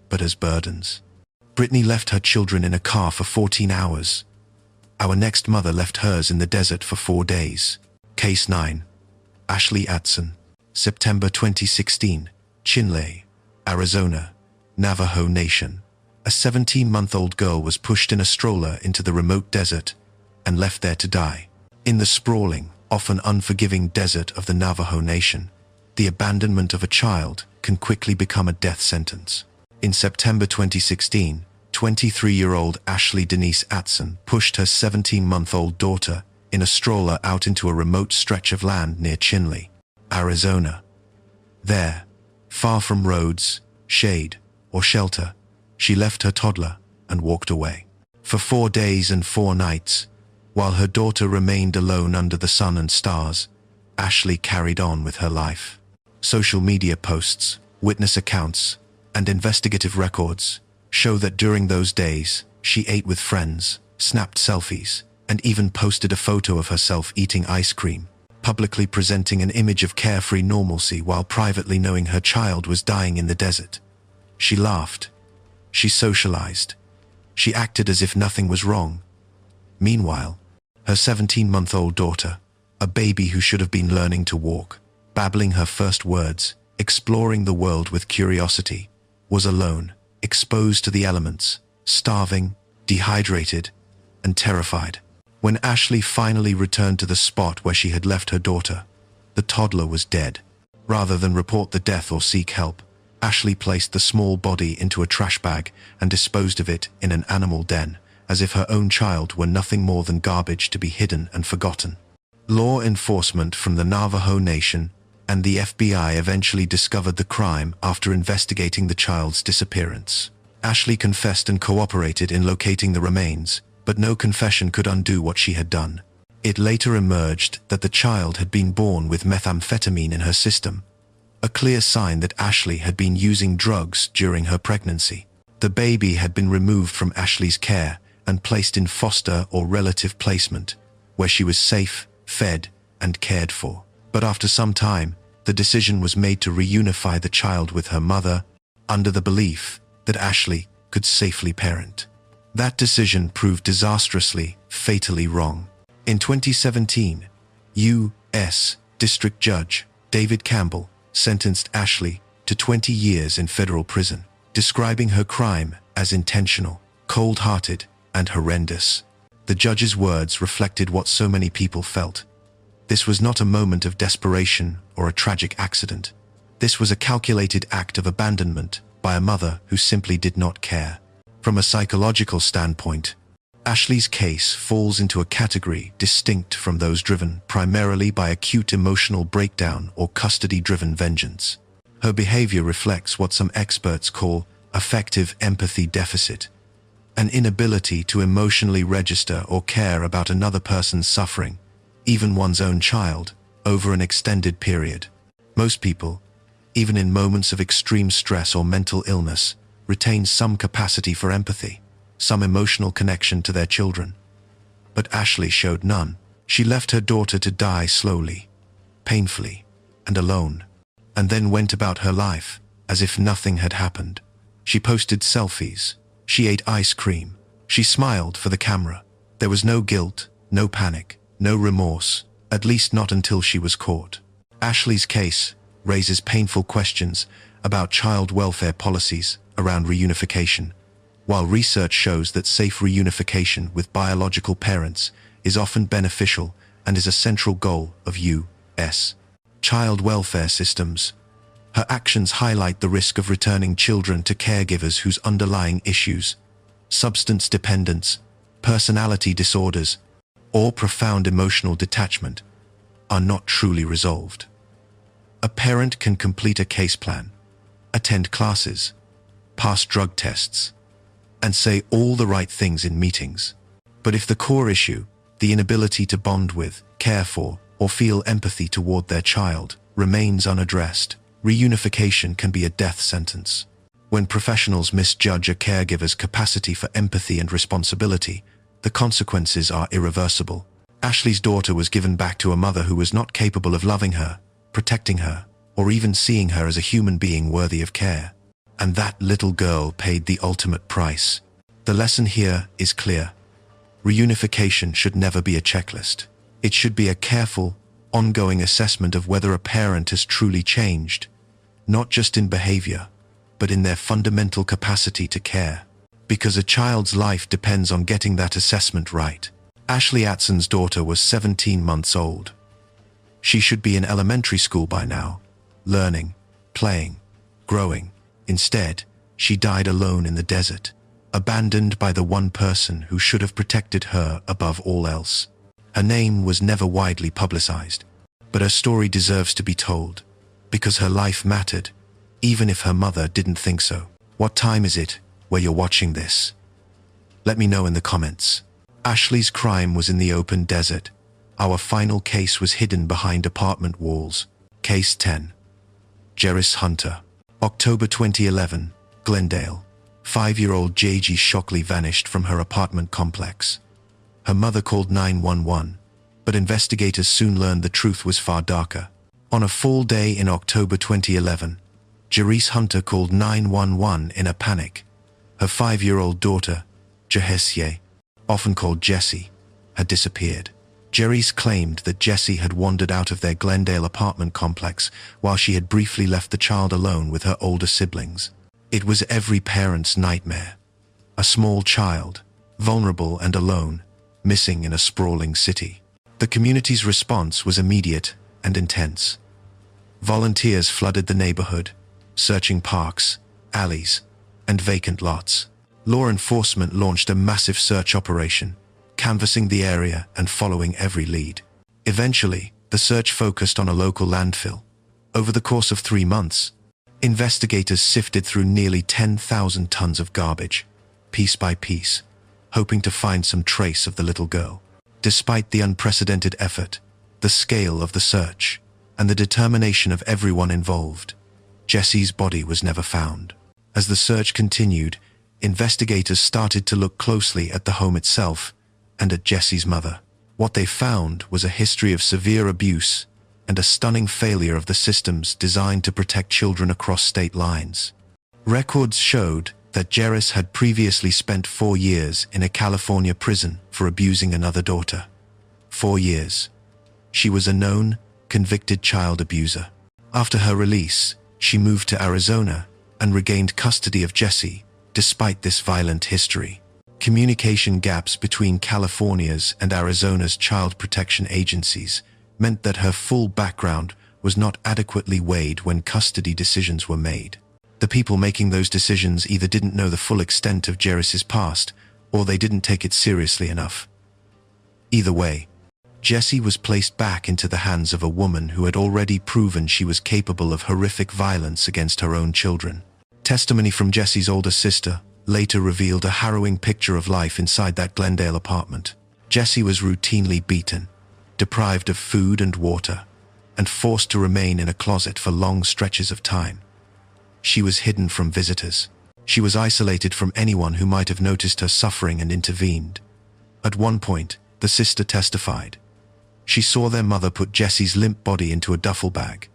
but as burdens. Brittany left her children in a car for 14 hours. Our next mother left hers in the desert for 4 days. Case 9. Ashley Atson. September 2016. Chinle, Arizona, Navajo Nation. A 17-month-old girl was pushed in a stroller into the remote desert and left there to die. In the sprawling, often unforgiving desert of the Navajo Nation, the abandonment of a child can quickly become a death sentence. In September 2016, 23-year-old Ashley Denise Atson pushed her 17-month-old daughter in a stroller out into a remote stretch of land near Chinle, Arizona. There, far from roads, shade, or shelter, she left her toddler and walked away. For 4 days and 4 nights, while her daughter remained alone under the sun and stars, Ashley carried on with her life. Social media posts, witness accounts, and investigative records show that during those days, she ate with friends, snapped selfies, and even posted a photo of herself eating ice cream, publicly presenting an image of carefree normalcy while privately knowing her child was dying in the desert. She laughed. She socialized. She acted as if nothing was wrong. Meanwhile, her 17-month-old daughter, a baby who should have been learning to walk, babbling her first words, exploring the world with curiosity, was alone, exposed to the elements, starving, dehydrated, and terrified. When Ashley finally returned to the spot where she had left her daughter, the toddler was dead. Rather than report the death or seek help, Ashley placed the small body into a trash bag and disposed of it in an animal den, as if her own child were nothing more than garbage to be hidden and forgotten. Law enforcement from the Navajo Nation and the FBI eventually discovered the crime after investigating the child's disappearance. Ashley confessed and cooperated in locating the remains, but no confession could undo what she had done. It later emerged that the child had been born with methamphetamine in her system, a clear sign that Ashley had been using drugs during her pregnancy. The baby had been removed from Ashley's care and placed in foster or relative placement, where she was safe, fed, and cared for. But after some time, the decision was made to reunify the child with her mother, under the belief that Ashley could safely parent. That decision proved disastrously, fatally wrong. In 2017, U.S. District Judge David Campbell sentenced Ashley to 20 years in federal prison, describing her crime as intentional, cold-hearted, and horrendous. The judge's words reflected what so many people felt. This was not a moment of desperation or a tragic accident. This was a calculated act of abandonment by a mother who simply did not care. From a psychological standpoint, Ashley's case falls into a category distinct from those driven primarily by acute emotional breakdown or custody-driven vengeance. Her behavior reflects what some experts call affective empathy deficit, an inability to emotionally register or care about another person's suffering, even one's own child, over an extended period. Most people, even in moments of extreme stress or mental illness, retain some capacity for empathy, some emotional connection to their children. But Ashley showed none. She left her daughter to die slowly, painfully, and alone, and then went about her life as if nothing had happened. She posted selfies. She ate ice cream. She smiled for the camera. There was no guilt, no panic, no remorse, at least not until she was caught. Ashley's case raises painful questions about child welfare policies around reunification. While research shows that safe reunification with biological parents is often beneficial and is a central goal of U.S. child welfare systems, her actions highlight the risk of returning children to caregivers whose underlying issues, substance dependence, personality disorders, or profound emotional detachment, are not truly resolved. A parent can complete a case plan, attend classes, pass drug tests, and say all the right things in meetings. But if the core issue, the inability to bond with, care for, or feel empathy toward their child, remains unaddressed, reunification can be a death sentence. When professionals misjudge a caregiver's capacity for empathy and responsibility, the consequences are irreversible. Ashley's daughter was given back to a mother who was not capable of loving her, protecting her, or even seeing her as a human being worthy of care. And that little girl paid the ultimate price. The lesson here is clear. Reunification should never be a checklist. It should be a careful, ongoing assessment of whether a parent has truly changed, not just in behavior, but in their fundamental capacity to care. Because a child's life depends on getting that assessment right. Ashley Atson's daughter was 17 months old. She should be in elementary school by now, learning, playing, growing. Instead, she died alone in the desert, abandoned by the one person who should have protected her above all else. Her name was never widely publicized, but her story deserves to be told, because her life mattered, even if her mother didn't think so. What time is it where you're watching this? Let me know in the comments. Ashley's crime was in the open desert. Our final case was hidden behind apartment walls. Case 10. Jerice Hunter. October 2011, Glendale. 5-year-old J.G. Shockley vanished from her apartment complex. Her mother called 911, but investigators soon learned the truth was far darker. On a fall day in October 2011, Jerice Hunter called 911 in a panic. Her 5-year-old daughter, Jerice, often called Jessie, had disappeared. Jerice claimed that Jessie had wandered out of their Glendale apartment complex while she had briefly left the child alone with her older siblings. It was every parent's nightmare. A small child, vulnerable and alone, missing in a sprawling city. The community's response was immediate and intense. Volunteers flooded the neighborhood, searching parks, alleys, and vacant lots. Law enforcement launched a massive search operation, canvassing the area and following every lead. Eventually, the search focused on a local landfill. Over the course of 3 months, investigators sifted through nearly 10,000 tons of garbage, piece by piece, hoping to find some trace of the little girl. Despite the unprecedented effort, the scale of the search, and the determination of everyone involved, Jessie's body was never found. As the search continued, investigators started to look closely at the home itself and at Jessie's mother. What they found was a history of severe abuse and a stunning failure of the systems designed to protect children across state lines. Records showed that Jerice had previously spent 4 years in a California prison for abusing another daughter. 4 years. She was a known, convicted child abuser. After her release, she moved to Arizona and regained custody of Jessie, despite this violent history. Communication gaps between California's and Arizona's child protection agencies meant that her full background was not adequately weighed when custody decisions were made. The people making those decisions either didn't know the full extent of Jerice's past, or they didn't take it seriously enough. Either way, Jessie was placed back into the hands of a woman who had already proven she was capable of horrific violence against her own children. Testimony from Jessie's older sister later revealed a harrowing picture of life inside that Glendale apartment. Jessie was routinely beaten, deprived of food and water, and forced to remain in a closet for long stretches of time. She was hidden from visitors. She was isolated from anyone who might have noticed her suffering and intervened. At one point, the sister testified. She saw their mother put Jessie's limp body into a duffel bag,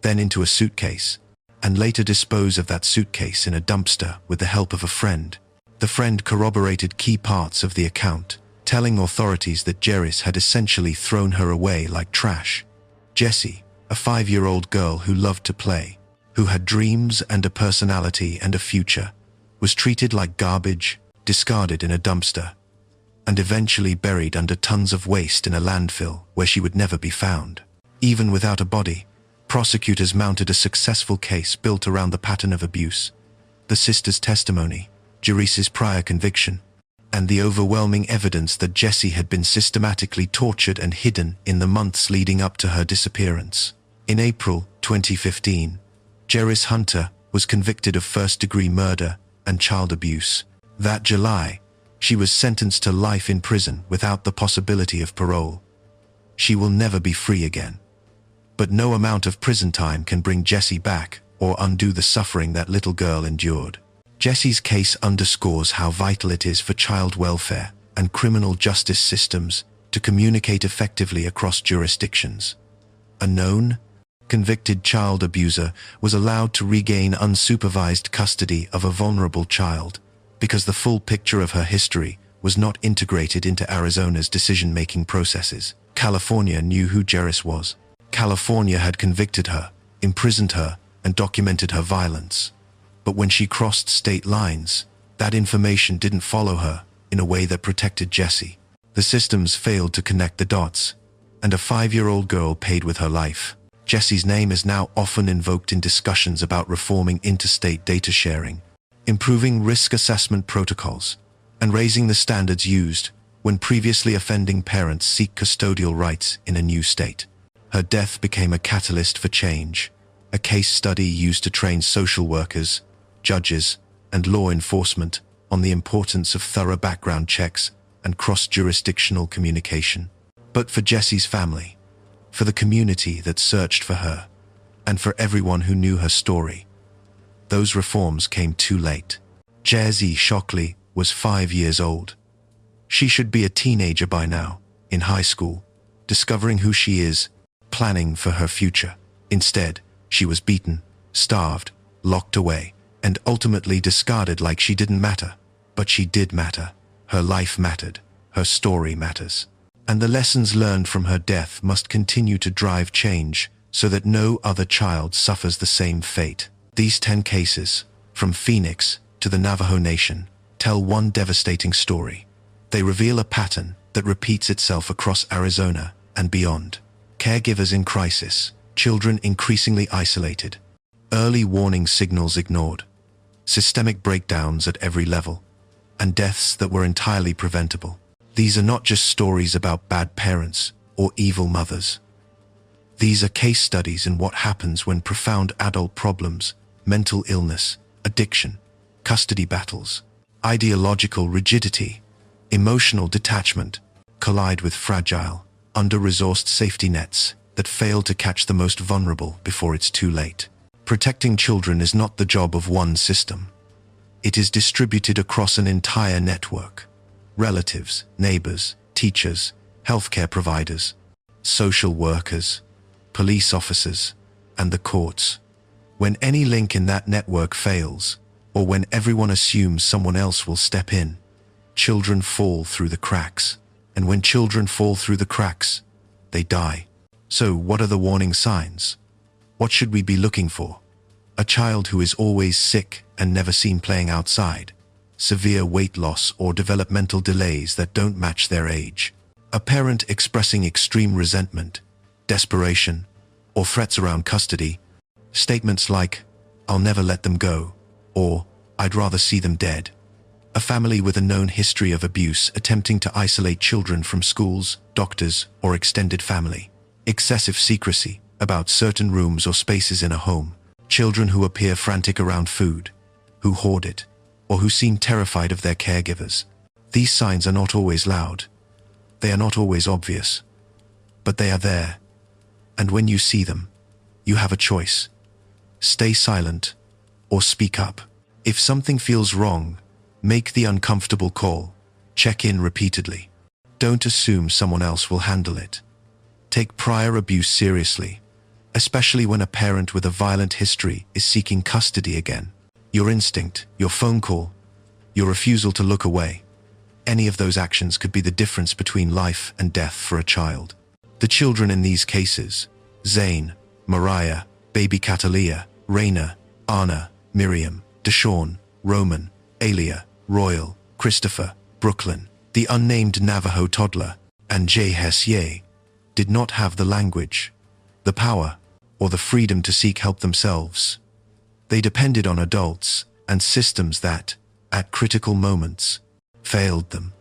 then into a suitcase, and later dispose of that suitcase in a dumpster with the help of a friend. The friend corroborated key parts of the account, telling authorities that Jerice had essentially thrown her away like trash. Jessie, a 5-year-old girl who loved to play, who had dreams and a personality and a future, was treated like garbage, discarded in a dumpster, and eventually buried under tons of waste in a landfill where she would never be found. Even without a body, prosecutors mounted a successful case built around the pattern of abuse, the sister's testimony, Jerice's prior conviction, and the overwhelming evidence that Jessie had been systematically tortured and hidden in the months leading up to her disappearance. In April 2015, Jerice Hunter was convicted of first-degree murder and child abuse. That July, she was sentenced to life in prison without the possibility of parole. She will never be free again. But no amount of prison time can bring Jessie back or undo the suffering that little girl endured. Jessie's case underscores how vital it is for child welfare and criminal justice systems to communicate effectively across jurisdictions. A known, convicted child abuser was allowed to regain unsupervised custody of a vulnerable child because the full picture of her history was not integrated into Arizona's decision-making processes. California knew who Jerice was. California had convicted her, imprisoned her, and documented her violence. But when she crossed state lines, that information didn't follow her in a way that protected Jessie. The systems failed to connect the dots, and a 5-year-old girl paid with her life. Jessie's name is now often invoked in discussions about reforming interstate data sharing, improving risk assessment protocols, and raising the standards used when previously offending parents seek custodial rights in a new state. Her death became a catalyst for change, a case study used to train social workers, judges, and law enforcement on the importance of thorough background checks and cross-jurisdictional communication. But for Jessie's family, for the community that searched for her, and for everyone who knew her story, those reforms came too late. Jessie Shockley was 5 years old. She should be a teenager by now, in high school, discovering who she is, planning for her future. Instead, she was beaten, starved, locked away, and ultimately discarded like she didn't matter. But she did matter. Her life mattered. Her story matters. And the lessons learned from her death must continue to drive change so that no other child suffers the same fate. These 10 cases, from Phoenix to the Navajo Nation, tell one devastating story. They reveal a pattern that repeats itself across Arizona and beyond. Caregivers in crisis, children increasingly isolated, early warning signals ignored, systemic breakdowns at every level, and deaths that were entirely preventable. These are not just stories about bad parents or evil mothers. These are case studies in what happens when profound adult problems, mental illness, addiction, custody battles, ideological rigidity, emotional detachment, collide with fragile, under-resourced safety nets that fail to catch the most vulnerable before it's too late. Protecting children is not the job of one system. It is distributed across an entire network. Relatives, neighbors, teachers, healthcare providers, social workers, police officers, and the courts. When any link in that network fails, or when everyone assumes someone else will step in, children fall through the cracks. And when children fall through the cracks, they die. So what are the warning signs? What should we be looking for? A child who is always sick and never seen playing outside, severe weight loss or developmental delays that don't match their age, a parent expressing extreme resentment, desperation, or threats around custody, statements like, "I'll never let them go," or "I'd rather see them dead." A family with a known history of abuse attempting to isolate children from schools, doctors, or extended family. Excessive secrecy about certain rooms or spaces in a home. Children who appear frantic around food, who hoard it, or who seem terrified of their caregivers. These signs are not always loud. They are not always obvious. But they are there. And when you see them, you have a choice. Stay silent, or speak up. If something feels wrong, make the uncomfortable call. Check in repeatedly. Don't assume someone else will handle it. Take prior abuse seriously, especially when a parent with a violent history is seeking custody again. Your instinct, your phone call, your refusal to look away, any of those actions could be the difference between life and death for a child. The children in these cases, Zane, Mariah, baby Catalia, Raina, Anna, Miriam, Deshawn, Roman, Alia, Royal, Christopher, Brooklyn, the unnamed Navajo toddler, and Jay Hesier, did not have the language, the power, or the freedom to seek help themselves. They depended on adults and systems that, at critical moments, failed them.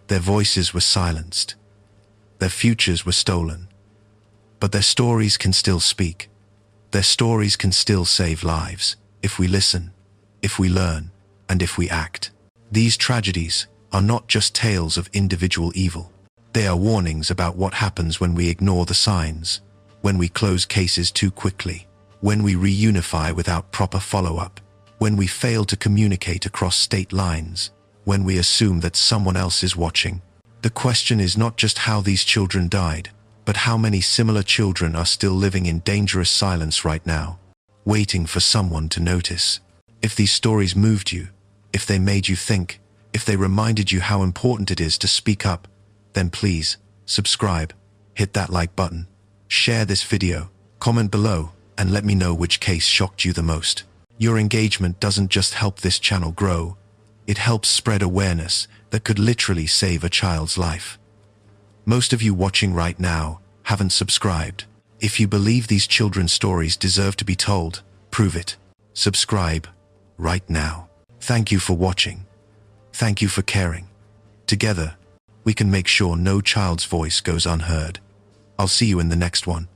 Their voices were silenced. Their futures were stolen. But their stories can still speak. Their stories can still save lives, if we listen, if we learn, and if we act. These tragedies are not just tales of individual evil. They are warnings about what happens when we ignore the signs, when we close cases too quickly, when we reunify without proper follow-up, when we fail to communicate across state lines, when we assume that someone else is watching. The question is not just how these children died, but how many similar children are still living in dangerous silence right now, waiting for someone to notice. If these stories moved you, if they made you think, If they reminded you how important it is to speak up, then please, subscribe, hit that like button, share this video, comment below, and let me know which case shocked you the most. Your engagement doesn't just help this channel grow, it helps spread awareness that could literally save a child's life. Most of you watching right now haven't subscribed. If you believe these children's stories deserve to be told, prove it. Subscribe right now. Thank you for watching. Thank you for caring. Together, we can make sure no child's voice goes unheard. I'll see you in the next one.